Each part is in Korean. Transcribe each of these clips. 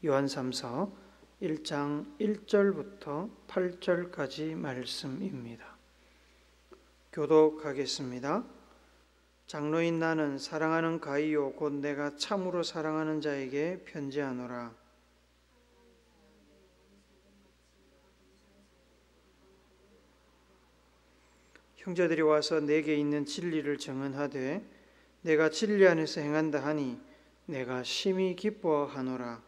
요한3서 1장 1절부터 8절까지 말씀입니다. 교독하겠습니다. 장로인 나는 사랑하는 가이오 곧 내가 참으로 사랑하는 자에게 편지하노라. 형제들이 와서 내게 있는 진리를 증언하되 내가 진리 안에서 행한다 하니 내가 심히 기뻐하노라.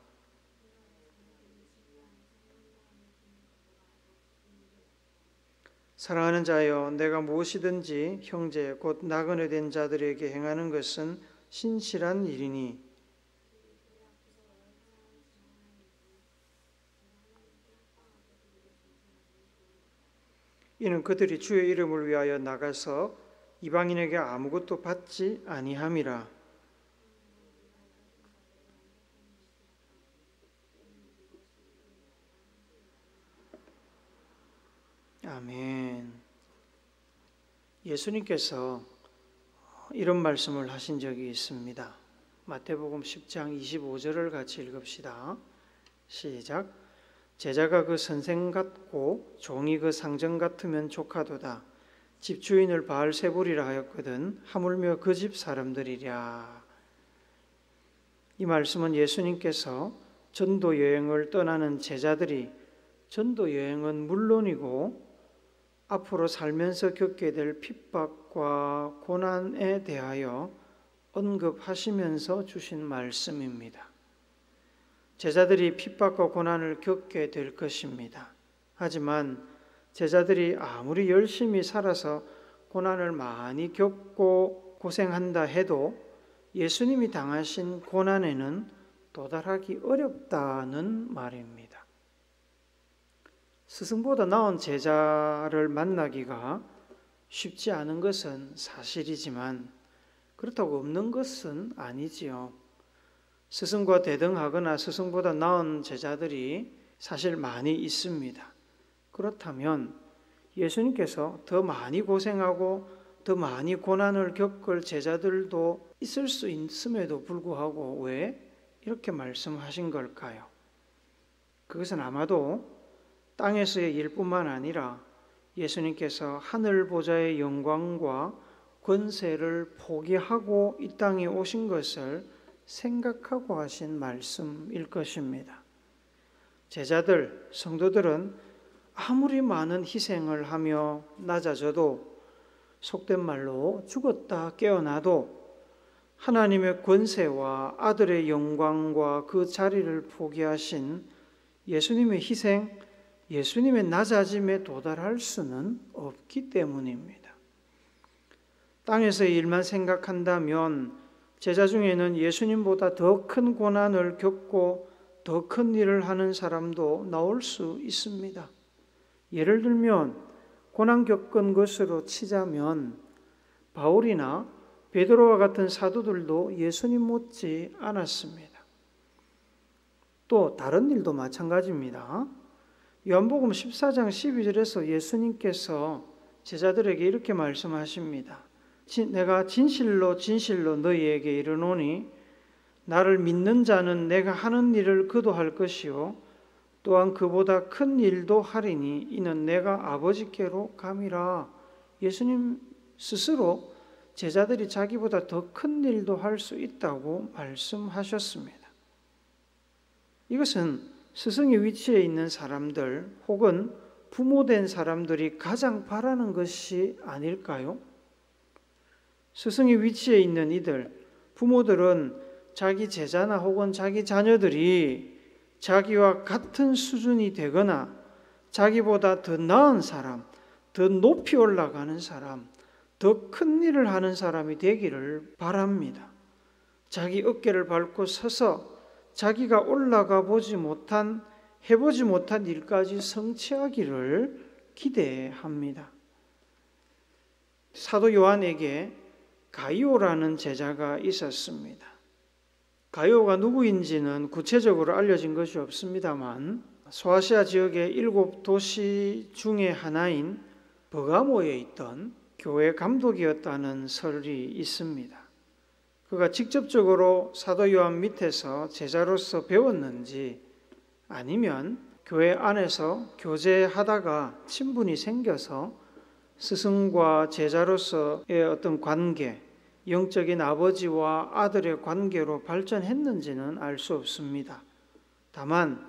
사랑하는 자여, 내가 무엇이든지 형제 곧 나그네 된 자들에게 행하는 것은 신실한 일이니 이는 그들이 주의 이름을 위하여 나가서 이방인에게 아무것도 받지 아니함이라. 아멘. 예수님께서 이런 말씀을 하신 적이 있습니다. 마태복음 10장 25절을 같이 읽읍시다. 시작. 제자가 그 선생 같고 종이 그 상전 같으면 족하도다. 집주인을 바알세불이라 하였거든 하물며 그 집 사람들이랴. 이 말씀은 예수님께서 전도 여행을 떠나는 제자들이 전도 여행은 물론이고 앞으로 살면서 겪게 될 핍박과 고난에 대하여 언급하시면서 주신 말씀입니다. 제자들이 핍박과 고난을 겪게 될 것입니다. 하지만 제자들이 아무리 열심히 살아서 고난을 많이 겪고 고생한다 해도 예수님이 당하신 고난에는 도달하기 어렵다는 말입니다. 스승보다 나은 제자를 만나기가 쉽지 않은 것은 사실이지만 그렇다고 없는 것은 아니지요. 스승과 대등하거나 스승보다 나은 제자들이 사실 많이 있습니다. 그렇다면 예수님께서 더 많이 고생하고 더 많이 고난을 겪을 제자들도 있을 수 있음에도 불구하고 왜 이렇게 말씀하신 걸까요? 그것은 아마도 땅에서의 일뿐만 아니라 예수님께서 하늘 보좌의 영광과 권세를 포기하고 이 땅에 오신 것을 생각하고 하신 말씀일 것입니다. 제자들, 성도들은 아무리 많은 희생을 하며 낮아져도 속된 말로 죽었다 깨어나도 하나님의 권세와 아들의 영광과 그 자리를 포기하신 예수님의 희생, 예수님의 낮아짐에 도달할 수는 없기 때문입니다. 땅에서의 일만 생각한다면 제자 중에는 예수님보다 더 큰 고난을 겪고 더 큰 일을 하는 사람도 나올 수 있습니다. 예를 들면 고난 겪은 것으로 치자면 바울이나 베드로와 같은 사도들도 예수님 못지 않았습니다. 또 다른 일도 마찬가지입니다. 요한복음 14장 12절에서 예수님께서 제자들에게 이렇게 말씀하십니다. 내가 진실로 진실로 너희에게 이르노니 나를 믿는 자는 내가 하는 일을 그도 할 것이요 또한 그보다 큰 일도 하리니 이는 내가 아버지께로 감이라. 예수님 스스로 제자들이 자기보다 더 큰 일도 할 수 있다고 말씀하셨습니다. 이것은 스승의 위치에 있는 사람들 혹은 부모된 사람들이 가장 바라는 것이 아닐까요? 스승의 위치에 있는 이들, 부모들은 자기 제자나 혹은 자기 자녀들이 자기와 같은 수준이 되거나 자기보다 더 나은 사람, 더 높이 올라가는 사람, 더 큰 일을 하는 사람이 되기를 바랍니다. 자기 어깨를 밟고 서서 자기가 올라가 보지 못한, 해보지 못한 일까지 성취하기를 기대합니다. 사도 요한에게 가이오라는 제자가 있었습니다. 가이오가 누구인지는 구체적으로 알려진 것이 없습니다만 소아시아 지역의 7도시 중에 하나인 버가모에 있던 교회 감독이었다는 설이 있습니다. 그가 직접적으로 사도 요한 밑에서 제자로서 배웠는지 아니면 교회 안에서 교제하다가 친분이 생겨서 스승과 제자로서의 어떤 관계, 영적인 아버지와 아들의 관계로 발전했는지는 알 수 없습니다. 다만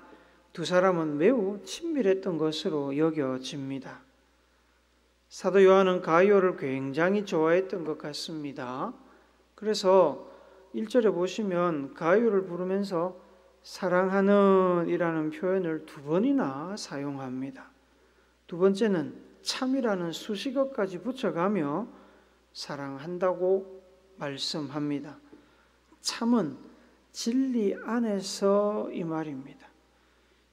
두 사람은 매우 친밀했던 것으로 여겨집니다. 사도 요한은 가이오를 굉장히 좋아했던 것 같습니다. 그래서 1절에 보시면 가이오를 부르면서 사랑하는 이라는 표현을 2번이나 사용합니다. 두 번째는 참이라는 수식어까지 붙여가며 사랑한다고 말씀합니다. 참은 진리 안에서 이 말입니다.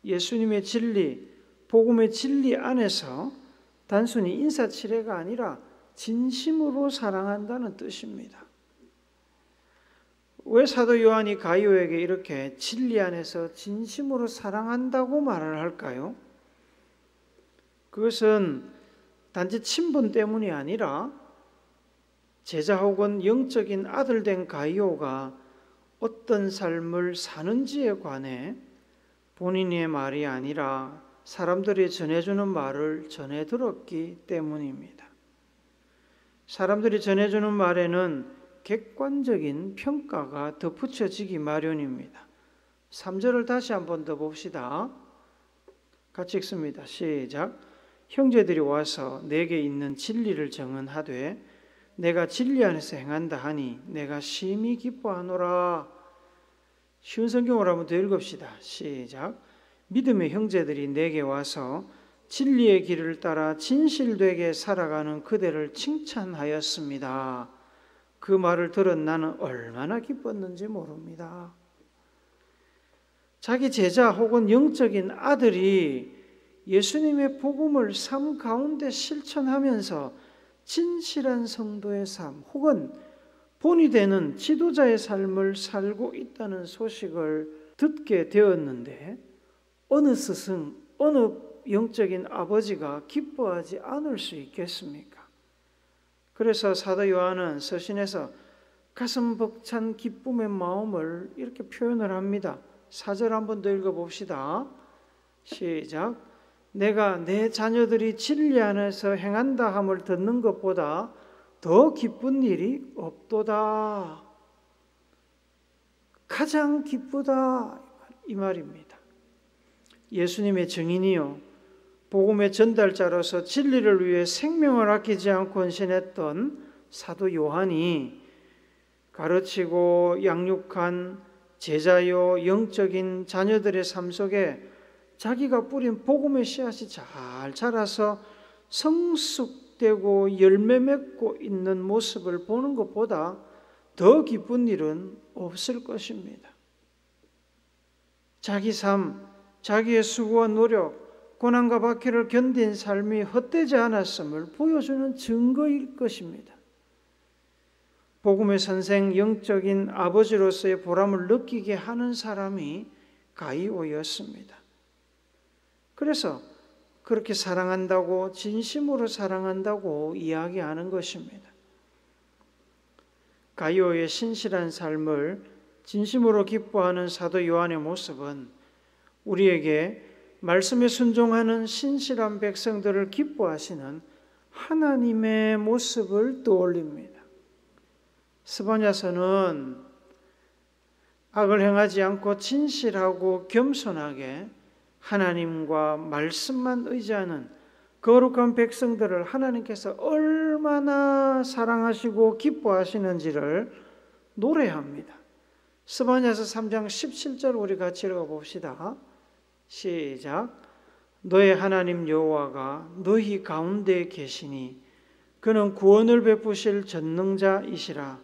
예수님의 진리, 복음의 진리 안에서 단순히 인사치레가 아니라 진심으로 사랑한다는 뜻입니다. 왜 사도 요한이 가이오에게 이렇게 진리 안에서 진심으로 사랑한다고 말을 할까요? 그것은 단지 친분 때문이 아니라 제자 혹은 영적인 아들 된 가이오가 어떤 삶을 사는지에 관해 본인의 말이 아니라 사람들이 전해주는 말을 전해 들었기 때문입니다. 사람들이 전해주는 말에는 객관적인 평가가 덧붙여지기 마련입니다. 3절을 다시 한 번 더 봅시다. 같이 읽습니다. 시작. 형제들이 와서 내게 있는 진리를 정언하되 내가 진리 안에서 행한다 하니 내가 심히 기뻐하노라. 쉬운 성경으로 한번 더 읽읍시다. 시작. 믿음의 형제들이 내게 와서 진리의 길을 따라 진실되게 살아가는 그대를 칭찬하였습니다. 그 말을 들은 나는 얼마나 기뻤는지 모릅니다. 자기 제자 혹은 영적인 아들이 예수님의 복음을 삶 가운데 실천하면서 진실한 성도의 삶 혹은 본이 되는 지도자의 삶을 살고 있다는 소식을 듣게 되었는데 어느 스승, 어느 영적인 아버지가 기뻐하지 않을 수 있겠습니까? 그래서 사도 요한은 서신에서 가슴 벅찬 기쁨의 마음을 이렇게 표현을 합니다. 4절 한번 더 읽어봅시다. 시작. 내가 내 자녀들이 진리 안에서 행한다 함을 듣는 것보다 더 기쁜 일이 없도다. 가장 기쁘다 이 말입니다. 예수님의 증인이요 복음의 전달자로서 진리를 위해 생명을 아끼지 않고 헌신했던 사도 요한이 가르치고 양육한 제자요 영적인 자녀들의 삶 속에 자기가 뿌린 복음의 씨앗이 잘 자라서 성숙되고 열매 맺고 있는 모습을 보는 것보다 더 기쁜 일은 없을 것입니다. 자기 삶, 자기의 수고와 노력, 고난과 박해를 견딘 삶이 헛되지 않았음을 보여주는 증거일 것입니다. 복음의 선생, 영적인 아버지로서의 보람을 느끼게 하는 사람이 가이오였습니다. 그래서 그렇게 사랑한다고, 진심으로 사랑한다고 이야기하는 것입니다. 가이오의 신실한 삶을 진심으로 기뻐하는 사도 요한의 모습은 우리에게 말씀에 순종하는 신실한 백성들을 기뻐하시는 하나님의 모습을 떠올립니다. 스바냐서는 악을 행하지 않고 진실하고 겸손하게 하나님과 말씀만 의지하는 거룩한 백성들을 하나님께서 얼마나 사랑하시고 기뻐하시는지를 노래합니다. 스바냐서 3장 17절 우리 같이 읽어봅시다. 시작. 너의 하나님 여호와가 너희 가운데 계시니 그는 구원을 베푸실 전능자이시라.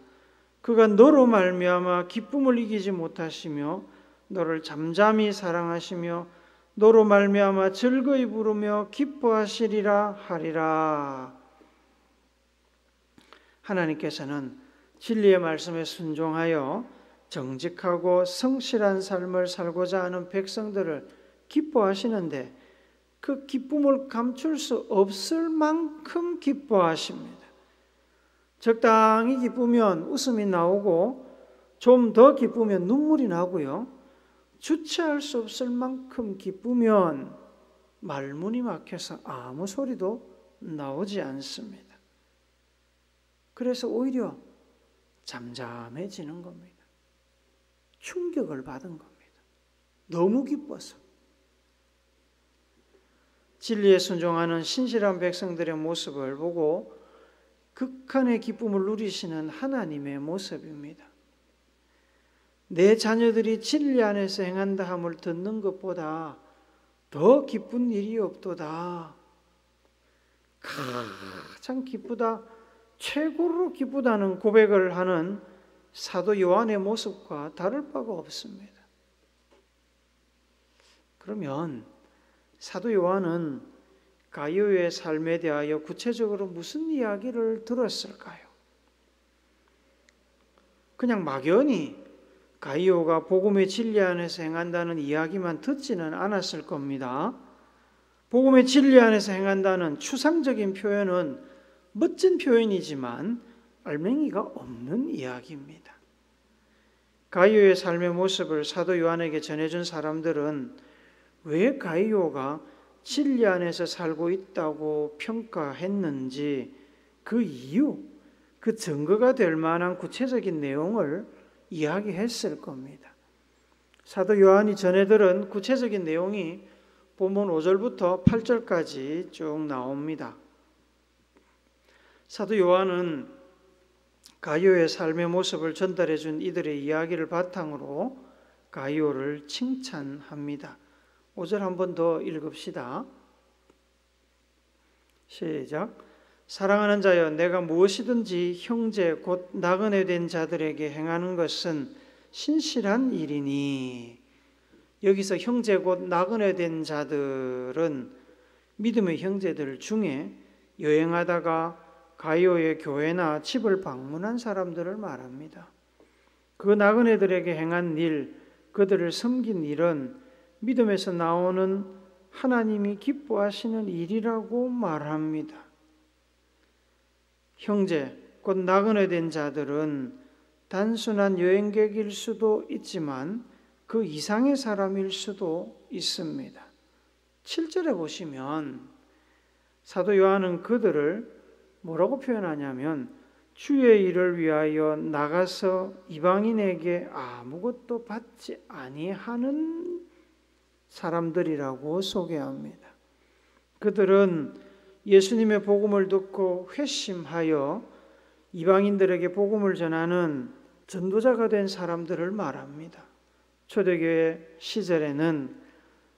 그가 너로 말미암아 기쁨을 이기지 못하시며 너를 잠잠히 사랑하시며 너로 말미암아 즐거이 부르며 기뻐하시리라 하리라. 하나님께서는 진리의 말씀에 순종하여 정직하고 성실한 삶을 살고자 하는 백성들을 기뻐하시는데 그 기쁨을 감출 수 없을 만큼 기뻐하십니다. 적당히 기쁘면 웃음이 나오고 좀 더 기쁘면 눈물이 나고요. 주체할 수 없을 만큼 기쁘면 말문이 막혀서 아무 소리도 나오지 않습니다. 그래서 오히려 잠잠해지는 겁니다. 충격을 받은 겁니다. 너무 기뻐서. 진리에 순종하는 신실한 백성들의 모습을 보고 극한의 기쁨을 누리시는 하나님의 모습입니다. 내 자녀들이 진리 안에서 행한다 함을 듣는 것보다 더 기쁜 일이 없도다. 가장 기쁘다, 최고로 기쁘다는 고백을 하는 사도 요한의 모습과 다를 바가 없습니다. 그러면 사도 요한은 가이오의 삶에 대하여 구체적으로 무슨 이야기를 들었을까요? 그냥 막연히 가이오가 복음의 진리 안에서 행한다는 이야기만 듣지는 않았을 겁니다. 복음의 진리 안에서 행한다는 추상적인 표현은 멋진 표현이지만 알맹이가 없는 이야기입니다. 가이오의 삶의 모습을 사도 요한에게 전해준 사람들은 왜 가이오가 진리 안에서 살고 있다고 평가했는지 그 이유, 그 증거가 될 만한 구체적인 내용을 이야기했을 겁니다. 사도 요한이 전해들은 구체적인 내용이 본문 5절부터 8절까지 쭉 나옵니다. 사도 요한은 가이오의 삶의 모습을 전달해 준 이들의 이야기를 바탕으로 가이오를 칭찬합니다. 5절 한 번 더 읽읍시다. 시작. 사랑하는 자여, 내가 무엇이든지 형제 곧 나그네 된 자들에게 행하는 것은 신실한 일이니. 여기서 형제 곧 나그네 된 자들은 믿음의 형제들 중에 여행하다가 가이오의 교회나 집을 방문한 사람들을 말합니다. 그 나그네들에게 행한 일, 그들을 섬긴 일은 믿음에서 나오는 하나님이 기뻐하시는 일이라고 말합니다. 형제, 곧 나그네 된 자들은 단순한 여행객일 수도 있지만 그 이상의 사람일 수도 있습니다. 7절에 보시면 사도 요한은 그들을 뭐라고 표현하냐면 주의 일을 위하여 나가서 이방인에게 아무것도 받지 아니하는 사람들이라고 소개합니다. 그들은 예수님의 복음을 듣고 회심하여 이방인들에게 복음을 전하는 전도자가 된 사람들을 말합니다. 초대교회 시절에는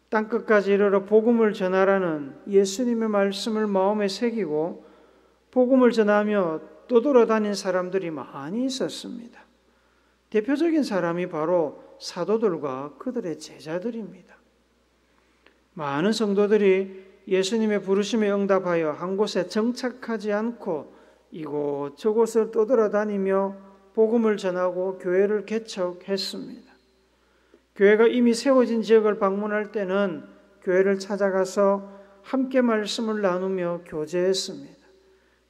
땅끝까지 이르러 복음을 전하라는 예수님의 말씀을 마음에 새기고 복음을 전하며 떠돌아다닌 사람들이 많이 있었습니다. 대표적인 사람이 바로 사도들과 그들의 제자들입니다. 많은 성도들이 예수님의 부르심에 응답하여 한 곳에 정착하지 않고 이곳 저곳을 떠돌아다니며 복음을 전하고 교회를 개척했습니다. 교회가 이미 세워진 지역을 방문할 때는 교회를 찾아가서 함께 말씀을 나누며 교제했습니다.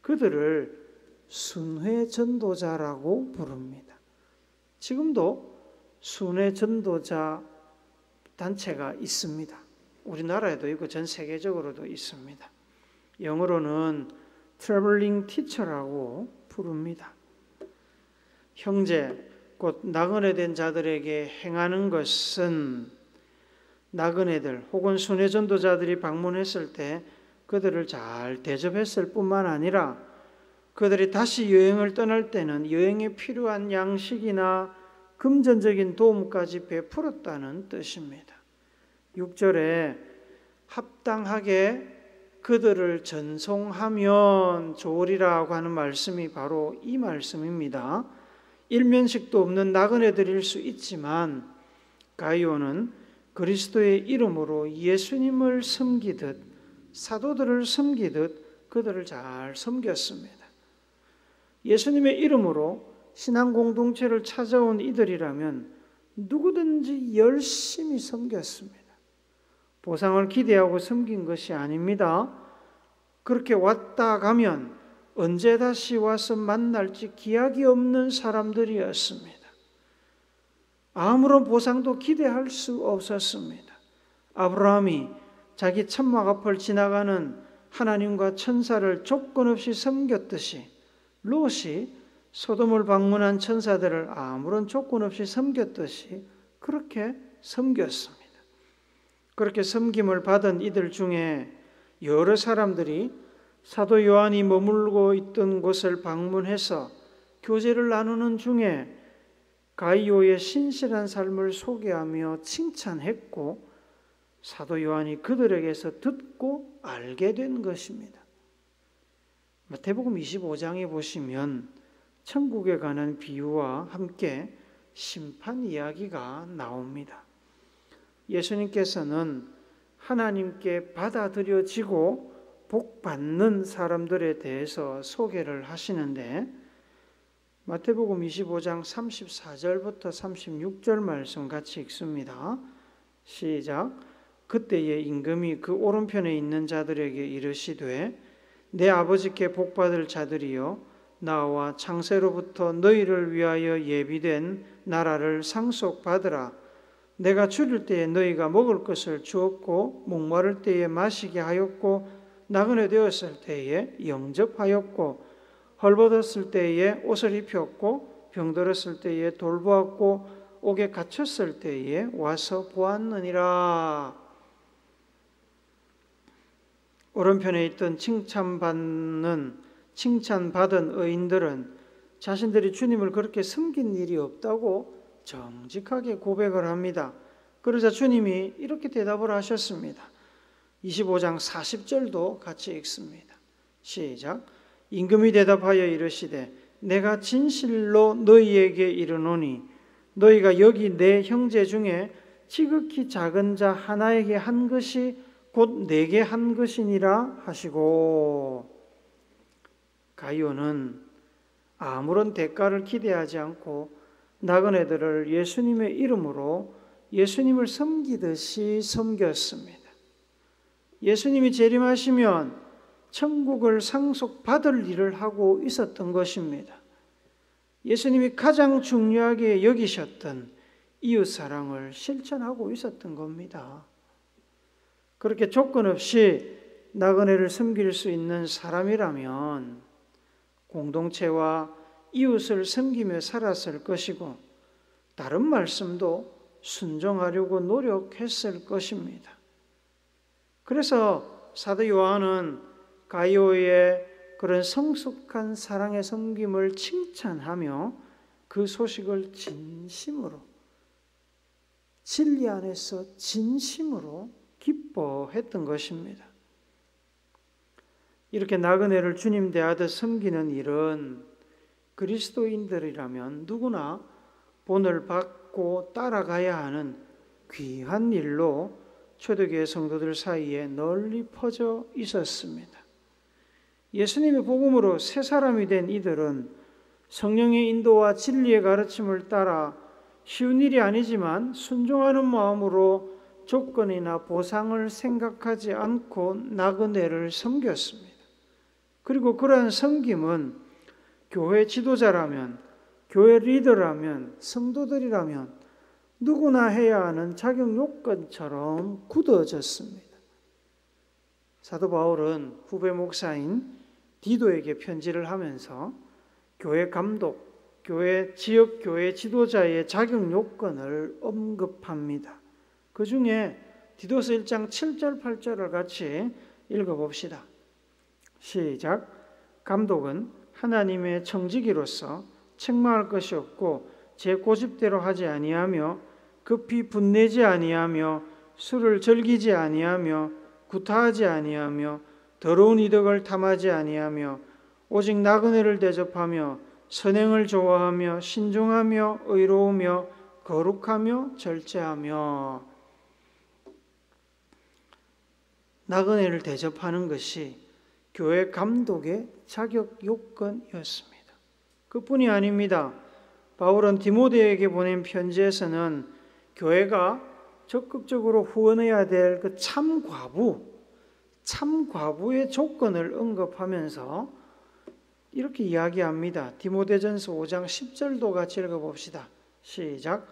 그들을 순회 전도자라고 부릅니다. 지금도 순회 전도자 단체가 있습니다. 우리나라에도 있고 전 세계적으로도 있습니다. 영어로는 트래블링 티처라고 부릅니다. 형제, 곧 나그네 된 자들에게 행하는 것은 나그네들 혹은 순회 전도자들이 방문했을 때 그들을 잘 대접했을 뿐만 아니라 그들이 다시 여행을 떠날 때는 여행에 필요한 양식이나 금전적인 도움까지 베풀었다는 뜻입니다. 6절에 합당하게 그들을 전송하면 좋으리라고 하는 말씀이 바로 이 말씀입니다. 일면식도 없는 나그네들일 수 있지만 가이오는 그리스도의 이름으로 예수님을 섬기듯 사도들을 섬기듯 그들을 잘 섬겼습니다. 예수님의 이름으로 신앙 공동체를 찾아온 이들이라면 누구든지 열심히 섬겼습니다. 보상을 기대하고 섬긴 것이 아닙니다. 그렇게 왔다 가면 언제 다시 와서 만날지 기약이 없는 사람들이었습니다. 아무런 보상도 기대할 수 없었습니다. 아브라함이 자기 천막 앞을 지나가는 하나님과 천사를 조건 없이 섬겼듯이 롯이 소돔을 방문한 천사들을 아무런 조건 없이 섬겼듯이 그렇게 섬겼습니다. 그렇게 섬김을 받은 이들 중에 여러 사람들이 사도 요한이 머물고 있던 곳을 방문해서 교제를 나누는 중에 가이오의 신실한 삶을 소개하며 칭찬했고 사도 요한이 그들에게서 듣고 알게 된 것입니다. 마태복음 25장에 보시면 천국에 가는 비유와 함께 심판 이야기가 나옵니다. 예수님께서는 하나님께 받아들여지고 복받는 사람들에 대해서 소개를 하시는데 마태복음 25장 34절부터 36절 말씀 같이 읽습니다. 시작. 그때에 임금이 그 오른편에 있는 자들에게 이르시되 내 아버지께 복받을 자들이여 나와 창세로부터 너희를 위하여 예비된 나라를 상속받으라. 내가 줄일 때에 너희가 먹을 것을 주었고 목마를 때에 마시게 하였고 나그네 되었을 때에 영접하였고 헐벗었을 때에 옷을 입혔고 병들었을 때에 돌보았고 옥에 갇혔을 때에 와서 보았느니라. 오른편에 있던 칭찬받은 의인들은 자신들이 주님을 그렇게 섬긴 일이 없다고 정직하게 고백을 합니다. 그러자 주님이 이렇게 대답을 하셨습니다. 25장 40절도 같이 읽습니다. 시작. 임금이 대답하여 이르시되 내가 진실로 너희에게 이르노니 너희가 여기 내 형제 중에 지극히 작은 자 하나에게 한 것이 곧 내게 한 것이니라 하시고 가이오는 아무런 대가를 기대하지 않고 나그네들을 예수님의 이름으로 예수님을 섬기듯이 섬겼습니다. 예수님이 재림하시면 천국을 상속받을 일을 하고 있었던 것입니다. 예수님이 가장 중요하게 여기셨던 이웃사랑을 실천하고 있었던 겁니다. 그렇게 조건 없이 나그네를 섬길 수 있는 사람이라면 공동체와 이웃을 섬기며 살았을 것이고 다른 말씀도 순종하려고 노력했을 것입니다. 그래서 사도 요한은 가이오의 그런 성숙한 사랑의 섬김을 칭찬하며 그 소식을 진심으로 진리 안에서 진심으로 기뻐했던 것입니다. 이렇게 나그네를 주님 대하듯 섬기는 일은 그리스도인들이라면 누구나 본을 받고 따라가야 하는 귀한 일로 초대교회 성도들 사이에 널리 퍼져 있었습니다. 예수님의 복음으로 새 사람이 된 이들은 성령의 인도와 진리의 가르침을 따라 쉬운 일이 아니지만 순종하는 마음으로 조건이나 보상을 생각하지 않고 나그네를 섬겼습니다. 그리고 그러한 섬김은 교회 지도자라면, 교회 리더라면, 성도들이라면 누구나 해야 하는 자격 요건처럼 굳어졌습니다. 사도 바울은 후배 목사인 디도에게 편지를 하면서 교회 감독, 지역 교회 지도자의 자격 요건을 언급합니다. 그 중에 디도서 1장 7절 8절을 같이 읽어봅시다. 시작. 감독은 하나님의 청지기로서 책망할 것이 없고 제 고집대로 하지 아니하며 급히 분내지 아니하며 술을 즐기지 아니하며 구타하지 아니하며 더러운 이득을 탐하지 아니하며 오직 나그네를 대접하며 선행을 좋아하며 신중하며 의로우며 거룩하며 절제하며. 나그네를 대접하는 것이 교회 감독의 자격 요건이었습니다. 그뿐이 아닙니다. 바울은 디모데에게 보낸 편지에서는 교회가 적극적으로 후원해야 될 그 참과부의 조건을 언급하면서 이렇게 이야기합니다. 디모데전서 5장 10절도 같이 읽어봅시다. 시작.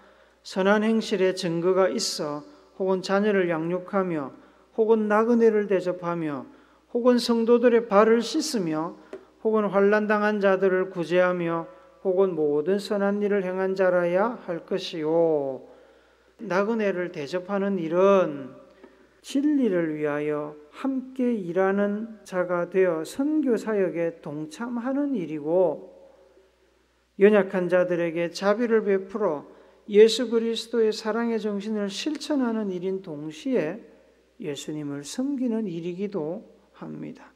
선한 행실의 증거가 있어 혹은 자녀를 양육하며 혹은 나그네를 대접하며 혹은 성도들의 발을 씻으며 혹은 환난당한 자들을 구제하며 혹은 모든 선한 일을 행한 자라야 할 것이요. 나그네를 대접하는 일은 진리를 위하여 함께 일하는 자가 되어 선교 사역에 동참하는 일이고, 연약한 자들에게 자비를 베풀어 예수 그리스도의 사랑의 정신을 실천하는 일인 동시에 예수님을 섬기는 일이기도 합니다.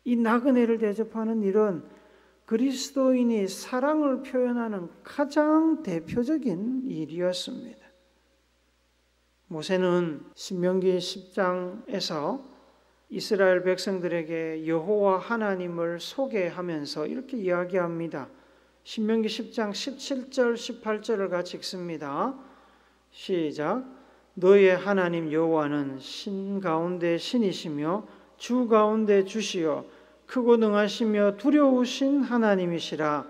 이 나그네를 대접하는 일은 그리스도인이 사랑을 표현하는 가장 대표적인 일이었습니다. 모세는 신명기 10장에서 이스라엘 백성들에게 여호와 하나님을 소개하면서 이렇게 이야기합니다. 신명기 10장 17절 18절을 같이 읽습니다. 시작. 너의 하나님 여호와는 신 가운데 신이시며 주 가운데 주시여 크고 능하시며 두려우신 하나님이시라.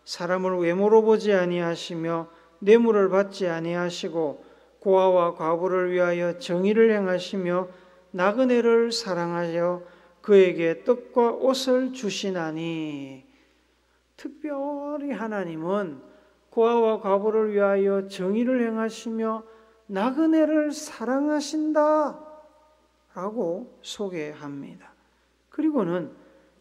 사람을 외모로 보지 아니하시며 뇌물을 받지 아니하시고 고아와 과부를 위하여 정의를 행하시며 나그네를 사랑하여 그에게 떡과 옷을 주시나니. 특별히 하나님은 고아와 과부를 위하여 정의를 행하시며 나그네를 사랑하신다 라고 소개합니다. 그리고는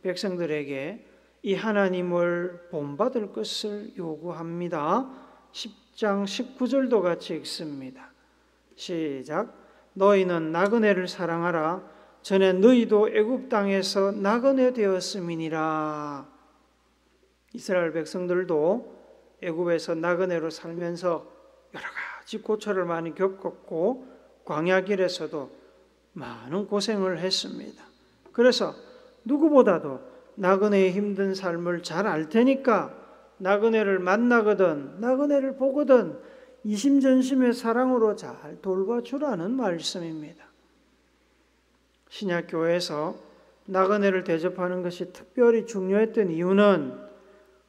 백성들에게 이 하나님을 본받을 것을 요구합니다. 10장 19절도 같이 읽습니다. 시작. 너희는 나그네를 사랑하라. 전에 너희도 애굽 땅에서 나그네 되었음이니라. 이스라엘 백성들도 애굽에서 나그네로 살면서 여러 가지 고초를 많이 겪었고 광야길에서도 많은 고생을 했습니다. 그래서 누구보다도 나그네의 힘든 삶을 잘 알 테니까 나그네를 만나거든 나그네를 보거든 이심전심의 사랑으로 잘 돌봐주라는 말씀입니다. 신약교회에서 나그네를 대접하는 것이 특별히 중요했던 이유는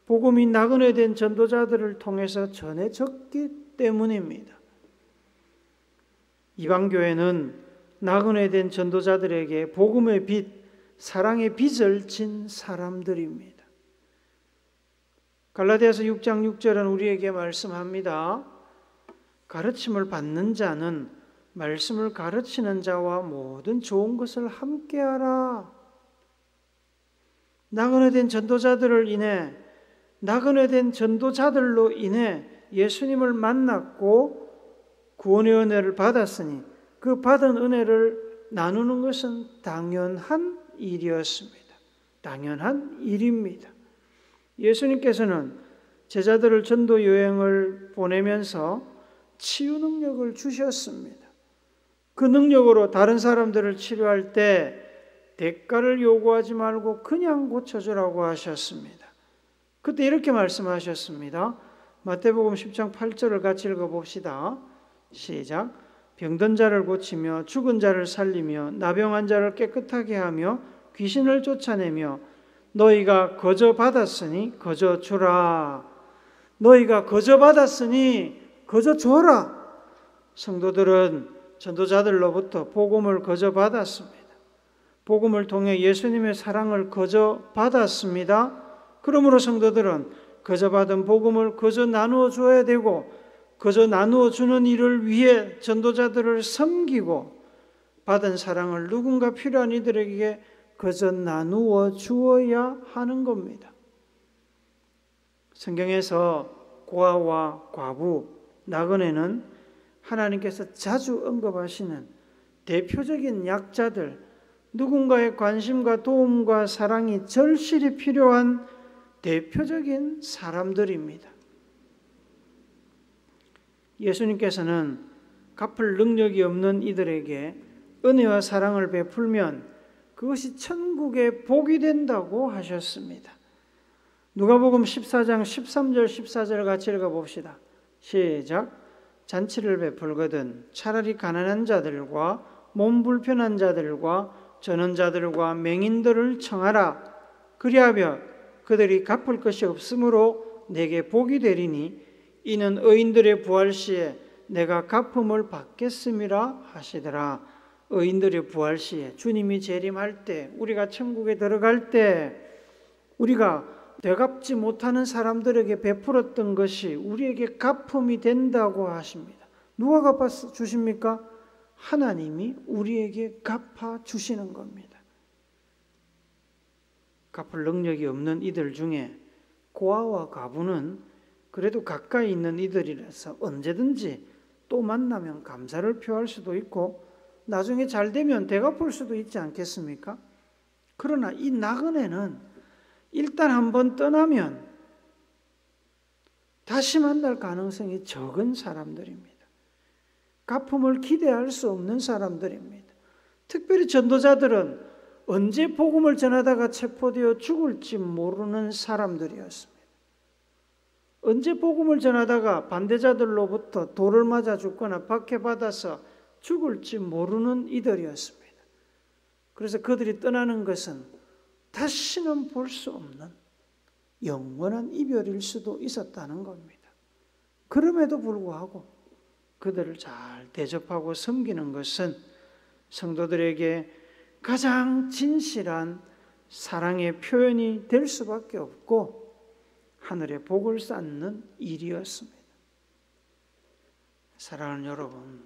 복음이 나그네된 전도자들을 통해서 전해졌기 때문입니다. 이방교회는 나그네된 전도자들에게 복음의 빛, 사랑의 빛을 진 사람들입니다. 갈라디아서 6장 6절은 우리에게 말씀합니다. 가르침을 받는 자는 말씀을 가르치는 자와 모든 좋은 것을 함께하라. 나그네된 전도자들로 인해 예수님을 만났고 구원의 은혜를 받았으니 그 받은 은혜를 나누는 것은 당연한 일이었습니다. 당연한 일입니다. 예수님께서는 제자들을 전도 여행을 보내면서 치유 능력을 주셨습니다. 그 능력으로 다른 사람들을 치료할 때 대가를 요구하지 말고 그냥 고쳐주라고 하셨습니다. 그때 이렇게 말씀하셨습니다. 마태복음 10장 8절을 같이 읽어봅시다. 시작. 병든 자를 고치며 죽은 자를 살리며 나병한 자를 깨끗하게 하며 귀신을 쫓아내며 너희가 거저 받았으니 거저 주라. 너희가 거저 받았으니 거저 줘라. 성도들은 전도자들로부터 복음을 거저 받았습니다. 복음을 통해 예수님의 사랑을 거저 받았습니다. 그러므로 성도들은 거저 받은 복음을 거저 나누어 줘야 되고 거저 나누어 주는 일을 위해 전도자들을 섬기고 받은 사랑을 누군가 필요한 이들에게 거저 나누어 주어야 하는 겁니다. 성경에서 고아와 과부, 나그네는 하나님께서 자주 언급하시는 대표적인 약자들, 누군가의 관심과 도움과 사랑이 절실히 필요한 대표적인 사람들입니다. 예수님께서는 갚을 능력이 없는 이들에게 은혜와 사랑을 베풀면 그것이 천국의 복이 된다고 하셨습니다. 누가복음 14장 13절 14절 같이 읽어봅시다. 시작. 잔치를 베풀거든 차라리 가난한 자들과 몸 불편한 자들과 전원자들과 맹인들을 청하라. 그리하면 그들이 갚을 것이 없으므로 내게 복이 되리니 이는 의인들의 부활 시에 내가 갚음을 받겠음이라 하시더라. 의인들의 부활 시에 주님이 재림할 때, 우리가 천국에 들어갈 때 우리가 되갚지 못하는 사람들에게 베풀었던 것이 우리에게 갚음이 된다고 하십니다. 누가 갚아 주십니까? 하나님이 우리에게 갚아 주시는 겁니다. 갚을 능력이 없는 이들 중에 고아와 과부는 그래도 가까이 있는 이들이라서 언제든지 또 만나면 감사를 표할 수도 있고 나중에 잘 되면 되갚을 수도 있지 않겠습니까? 그러나 이 나그네는 일단 한번 떠나면 다시 만날 가능성이 적은 사람들입니다. 갚음을 기대할 수 없는 사람들입니다. 특별히 전도자들은 언제 복음을 전하다가 체포되어 죽을지 모르는 사람들이었습니다. 언제 복음을 전하다가 반대자들로부터 돌을 맞아 죽거나 박해받아서 죽을지 모르는 이들이었습니다. 그래서 그들이 떠나는 것은 다시는 볼 수 없는 영원한 이별일 수도 있었다는 겁니다. 그럼에도 불구하고 그들을 잘 대접하고 섬기는 것은 성도들에게 가장 진실한 사랑의 표현이 될 수밖에 없고 하늘의 복을 쌓는 일이었습니다. 사랑하는 여러분,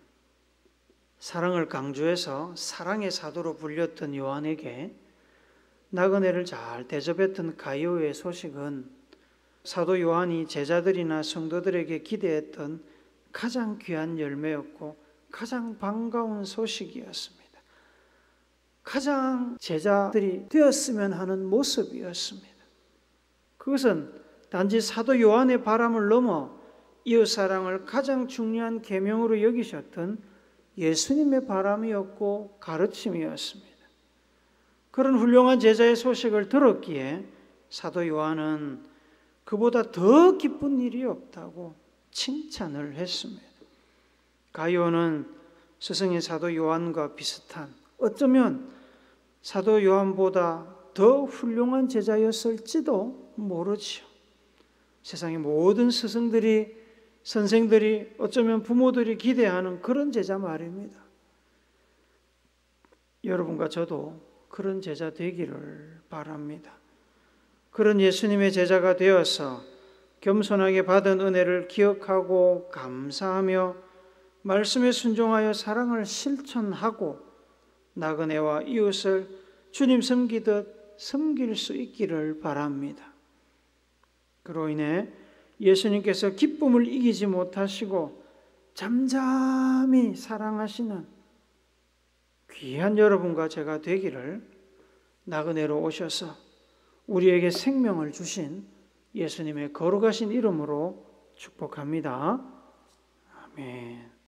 사랑을 강조해서 사랑의 사도로 불렸던 요한에게 나그네를 잘 대접했던 가이오의 소식은 사도 요한이 제자들이나 성도들에게 기대했던 가장 귀한 열매였고 가장 반가운 소식이었습니다. 가장 제자들이 되었으면 하는 모습이었습니다. 그것은 단지 사도 요한의 바람을 넘어 이웃사랑을 가장 중요한 계명으로 여기셨던 예수님의 바람이었고 가르침이었습니다. 그런 훌륭한 제자의 소식을 들었기에 사도 요한은 그보다 더 기쁜 일이 없다고 칭찬을 했습니다. 가이오는 스승의 사도 요한과 비슷한, 어쩌면 사도 요한보다 더 훌륭한 제자였을지도 모르지요. 세상의 모든 스승들이, 선생들이, 어쩌면 부모들이 기대하는 그런 제자 말입니다. 여러분과 저도 그런 제자 되기를 바랍니다. 그런 예수님의 제자가 되어서 겸손하게 받은 은혜를 기억하고 감사하며 말씀에 순종하여 사랑을 실천하고 나그네와 이웃을 주님 섬기듯 섬길 수 있기를 바랍니다. 그로 인해 예수님께서 기쁨을 이기지 못하시고 잠잠히 사랑하시는 귀한 여러분과 제가 되기를 나그네로 오셔서 우리에게 생명을 주신 예수님의 거룩하신 이름으로 축복합니다. 아멘.